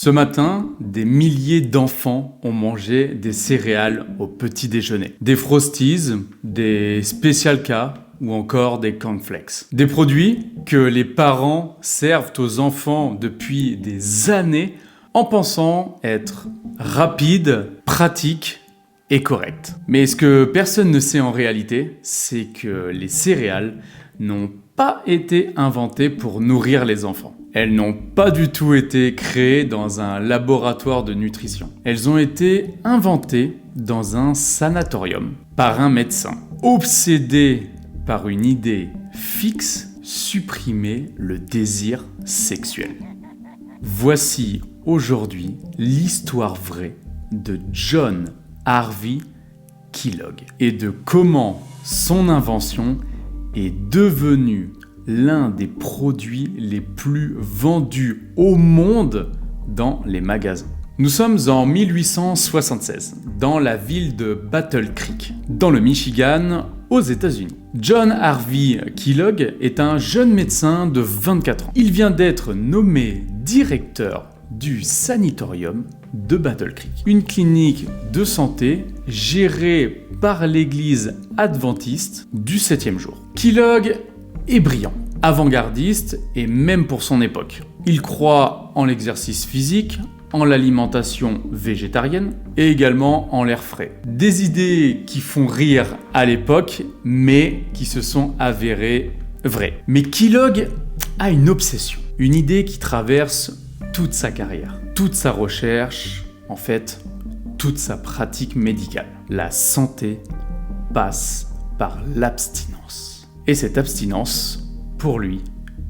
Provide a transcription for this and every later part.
Ce matin, des milliers d'enfants ont mangé des céréales au petit déjeuner. Des Frosties, des Special K ou encore des cornflakes. Des produits que les parents servent aux enfants depuis des années en pensant être rapides, pratiques et corrects. Mais ce que personne ne sait en réalité, c'est que les céréales n'ont pas été inventées pour nourrir les enfants. Elles n'ont pas du tout été créées dans un laboratoire de nutrition. Elles ont été inventées dans un sanatorium par un médecin. Obsédé par une idée fixe, supprimer le désir sexuel. Voici aujourd'hui l'histoire vraie de John Harvey Kellogg et de comment son invention est devenue l'un des produits les plus vendus au monde dans les magasins. Nous sommes en 1876, dans la ville de Battle Creek, dans le Michigan, aux États-Unis. John Harvey Kellogg est un jeune médecin de 24 ans. Il vient d'être nommé directeur du sanatorium de Battle Creek, une clinique de santé gérée par l'église adventiste du 7e jour. Kellogg est brillant, avant-gardiste et même pour son époque. Il croit en l'exercice physique, en l'alimentation végétarienne et également en l'air frais. Des idées qui font rire à l'époque, mais qui se sont avérées vraies. Mais Kellogg a une obsession, une idée qui traverse toute sa carrière, toute sa recherche, en fait, toute sa pratique médicale. La santé passe par l'abstinence. Et cette abstinence, pour lui,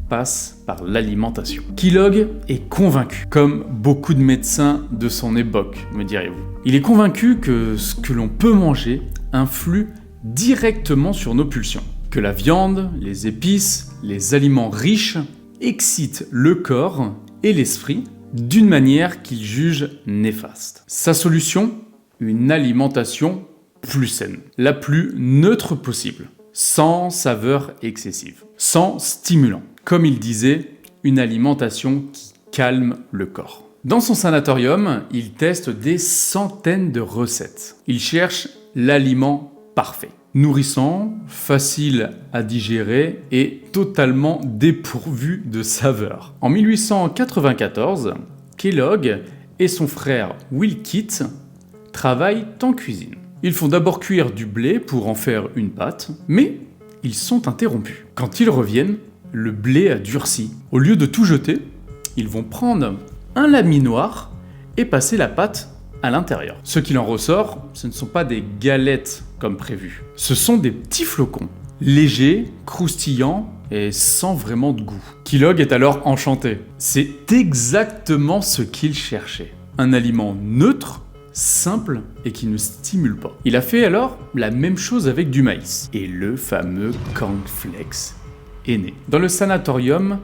passe par l'alimentation. Kellogg est convaincu, comme beaucoup de médecins de son époque, me direz-vous. Il est convaincu que ce que l'on peut manger influe directement sur nos pulsions. Que la viande, les épices, les aliments riches excitent le corps et l'esprit d'une manière qu'il juge néfaste. Sa solution ? Une alimentation plus saine, la plus neutre possible, sans saveur excessive, sans stimulant. Comme il disait, une alimentation qui calme le corps. Dans son sanatorium, il teste des centaines de recettes. Il cherche l'aliment parfait, nourrissant, facile à digérer et totalement dépourvu de saveur. En 1894, Kellogg et son frère Will Kitt travaillent en cuisine. Ils font d'abord cuire du blé pour en faire une pâte, mais ils sont interrompus. Quand ils reviennent, le blé a durci. Au lieu de tout jeter, ils vont prendre un laminoir et passer la pâte à l'intérieur. Ce qu'il en ressort, ce ne sont pas des galettes comme prévu. Ce sont des petits flocons, légers, croustillants et sans vraiment de goût. Kellogg est alors enchanté. C'est exactement ce qu'il cherchait. Un aliment neutre, simple et qui ne stimule pas. Il a fait alors la même chose avec du maïs. Et le fameux cornflakes est né. Dans le sanatorium,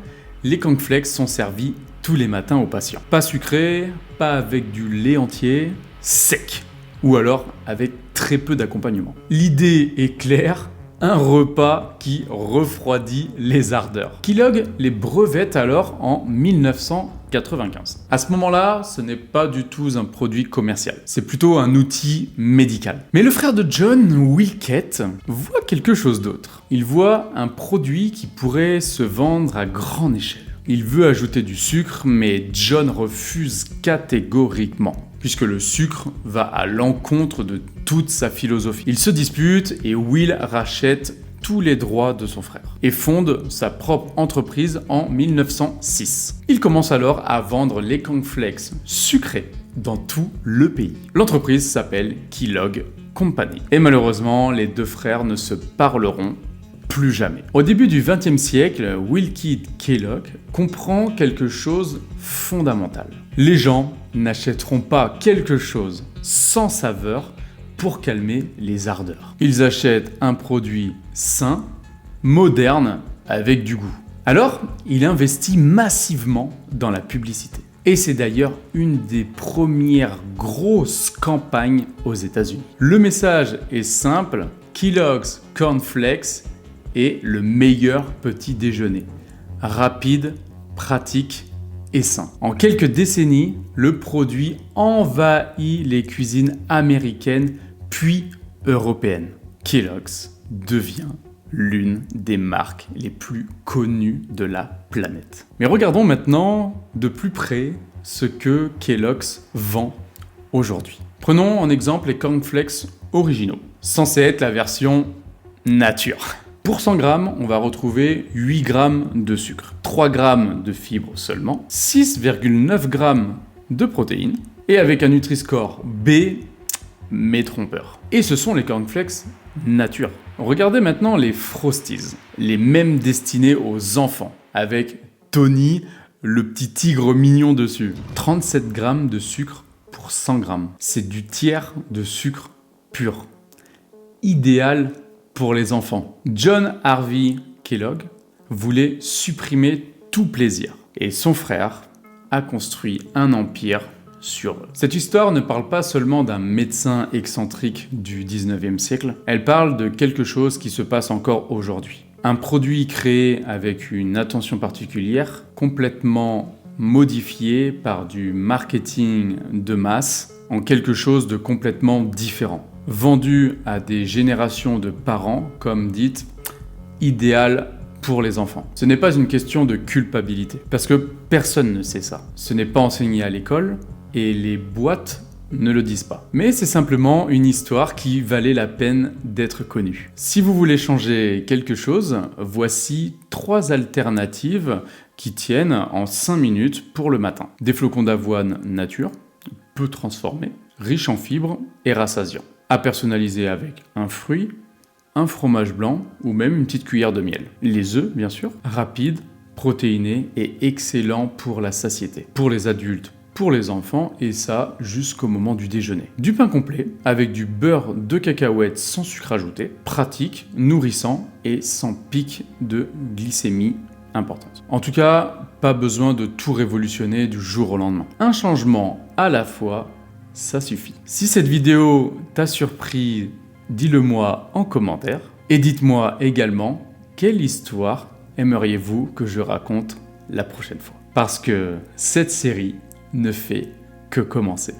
les cornflakes sont servis tous les matins aux patients. Pas sucrés, pas avec du lait entier, sec. Ou alors avec très peu d'accompagnement. L'idée est claire, un repas qui refroidit les ardeurs. Kellogg les brevette alors en 1995. À ce moment-là, ce n'est pas du tout un produit commercial. C'est plutôt un outil médical. Mais le frère de John, Will Kitt, voit quelque chose d'autre. Il voit un produit qui pourrait se vendre à grande échelle. Il veut ajouter du sucre, mais John refuse catégoriquement, puisque le sucre va à l'encontre de toute sa philosophie. Ils se disputent et Will rachète tous les droits de son frère et fonde sa propre entreprise en 1906. Il commence alors à vendre les cornflakes sucrés dans tout le pays. L'entreprise s'appelle Kellogg Company. Et malheureusement, les deux frères ne se parleront plus jamais. Au début du XXe siècle, Will Kitt Kellogg comprend quelque chose fondamental. Les gens n'achèteront pas quelque chose sans saveur pour calmer les ardeurs. Ils achètent un produit sain, moderne, avec du goût. Alors, il investit massivement dans la publicité. Et c'est d'ailleurs une des premières grosses campagnes aux États-Unis. Le message est simple, Kellogg's Cornflakes est le meilleur petit déjeuner. Rapide, pratique et sain. En quelques décennies, le produit envahit les cuisines américaines puis européennes. Kellogg's devient l'une des marques les plus connues de la planète. Mais regardons maintenant de plus près ce que Kellogg's vend aujourd'hui. Prenons en exemple les cornflakes originaux, censés être la version nature. Pour 100 grammes, on va retrouver 8 grammes de sucre, 3 grammes de fibres seulement, 6,9 grammes de protéines, et avec un Nutri-Score B, mais trompeur. Et ce sont les cornflakes nature. Regardez maintenant les Frosties, les mêmes destinés aux enfants, avec Tony, le petit tigre mignon dessus. 37 grammes de sucre pour 100 grammes. C'est du tiers de sucre pur. Idéal pour les enfants. John Harvey Kellogg voulait supprimer tout plaisir. Et son frère a construit un empire sur eux. Cette histoire ne parle pas seulement d'un médecin excentrique du 19e siècle, elle parle de quelque chose qui se passe encore aujourd'hui. Un produit créé avec une attention particulière, complètement modifié par du marketing de masse en quelque chose de complètement différent. Vendu à des générations de parents, comme dites, idéal pour les enfants. Ce n'est pas une question de culpabilité, parce que personne ne sait ça. Ce n'est pas enseigné à l'école, et les boîtes ne le disent pas. Mais c'est simplement une histoire qui valait la peine d'être connue. Si vous voulez changer quelque chose, voici 3 alternatives qui tiennent en 5 minutes pour le matin. Des flocons d'avoine nature, peu transformés, riches en fibres et rassasiants. À personnaliser avec un fruit, un fromage blanc ou même une petite cuillère de miel. Les œufs, bien sûr, rapides, protéinés et excellents pour la satiété. Pour les adultes, pour les enfants, et ça jusqu'au moment du déjeuner. Du pain complet avec du beurre de cacahuète sans sucre ajouté, pratique, nourrissant et sans pic de glycémie importante. En tout cas, pas besoin de tout révolutionner du jour au lendemain. Un changement à la fois, ça suffit. Si cette vidéo t'a surpris, dis-le moi en commentaire et dites-moi également quelle histoire aimeriez-vous que je raconte la prochaine fois. Parce que cette série ne fait que commencer.